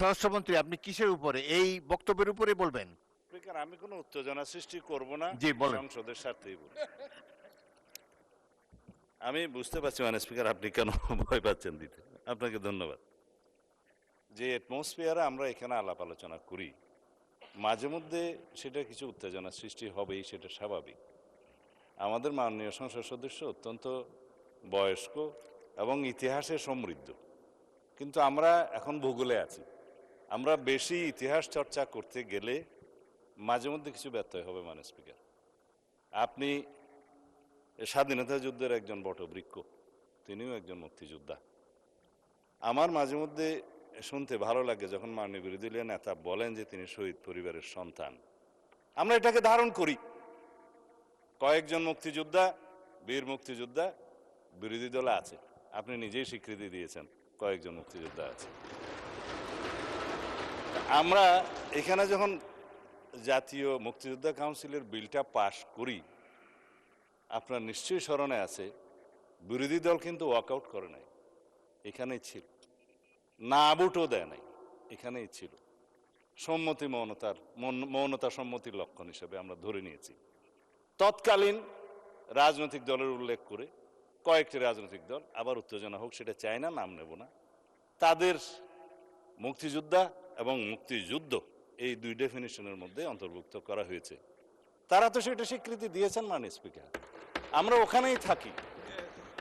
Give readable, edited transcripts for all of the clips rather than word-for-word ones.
স্বরাষ্ট্রমন্ত্রী, আপনি কিসের উপরে, এই বক্তব্যের উপরে বলবেন? স্পিকার, আমি কোনো উত্তেজনা সৃষ্টি করব না, জি, বলেন। সংসদের স্বার্থেই বলব। আমি বুঝতে পারছি মানে স্পিকার আপনি কেন ভয় পাচ্ছেন দিতে। আপনাকে ধন্যবাদ। যে অ্যাটমসফিয়ারে আমরা এখানে আলাপ আলোচনা করি, মাঝে মধ্যে সেটা কিছু উত্তেজনা সৃষ্টি হবেই, সেটা স্বাভাবিক। আমাদের মাননীয় সংসদ সদস্য অত্যন্ত বয়স্ক এবং ইতিহাসে সমৃদ্ধ, কিন্তু আমরা এখন ভূগোলে আছি। আমরা বেশি ইতিহাস চর্চা করতে গেলে মাঝে মধ্যে কিছু ব্যত্যয় হবে মানে স্পিকার। আপনি স্বাধীনতা যুদ্ধের একজন বটবৃক্ষ, তিনিও একজন মুক্তিযোদ্ধা। আমার মাঝে মধ্যে শুনতে ভালো লাগে যখন মাননীয় বিরোধী দলীয় নেতা বলেন যে তিনি শহীদ পরিবারের সন্তান। আমরা এটাকে ধারণ করি। কয়েকজন মুক্তিযোদ্ধা, বীর মুক্তিযোদ্ধা বিরোধী দলে আছে। আপনি নিজেই স্বীকৃতি দিয়েছেন কয়েকজন মুক্তিযোদ্ধা আছে। আমরা এখানে যখন জাতীয় মুক্তিযোদ্ধা কাউন্সিলের বিলটা পাশ করি, আপনার নিশ্চয়ই স্মরণে আছে, বিরোধী দল কিন্তু ওয়াকআউট করে নাই, এখানেই ছিল। না ভোটও দেয় নাই, এখানেই ছিল। সম্মতি মৌনতা সম্মতির লক্ষণ হিসেবে আমরা ধরে নিয়েছি। তৎকালীন রাজনৈতিক দলের উল্লেখ করে কয়েকটি রাজনৈতিক দল, আবার উত্তেজনা হোক সেটা চায় না, নাম নেব না, তাদের মুক্তিযোদ্ধা এবং মুক্তিযুদ্ধ এই দুই ডেফিনিশনের মধ্যে অন্তর্ভুক্ত করা হয়েছে। তারা তো সেটা স্বীকৃতি দিয়েছেন মাননীয় স্পিকার, আমরা ওখানেই থাকি।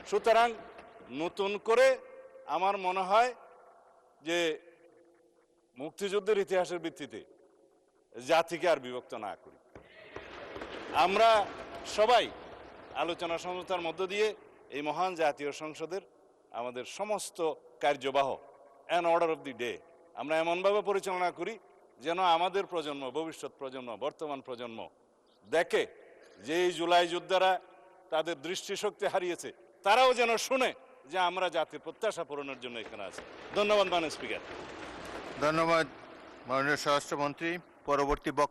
সুতরাং নতুন করে আমার মনে হয় যে মুক্তিযুদ্ধের ইতিহাসের ভিত্তিতে জাতিকে আর বিভক্ত না করি। আমরা সবাই আলোচনা সমঝোতার মধ্য দিয়ে এই মহান জাতীয় সংসদের আমাদের সমস্ত কার্যবাহ an order of the day আমরা এমনভাবে পরিচালনা করি যেন আমাদের প্রজন্ম, ভবিষ্যৎ প্রজন্ম, বর্তমান প্রজন্ম দেখে যে এই জুলাই যোদ্ধারা তাদের দৃষ্টিশক্তি হারিয়েছে, তারাও যেন শুনে যে আমরা জাতির প্রত্যাশা পূরণের জন্য এখানে আছি। ধন্যবাদ মাননীয় স্পিকার। ধন্যবাদ মাননীয় স্বরাষ্ট্রমন্ত্রী। পরবর্তী বক্তব্য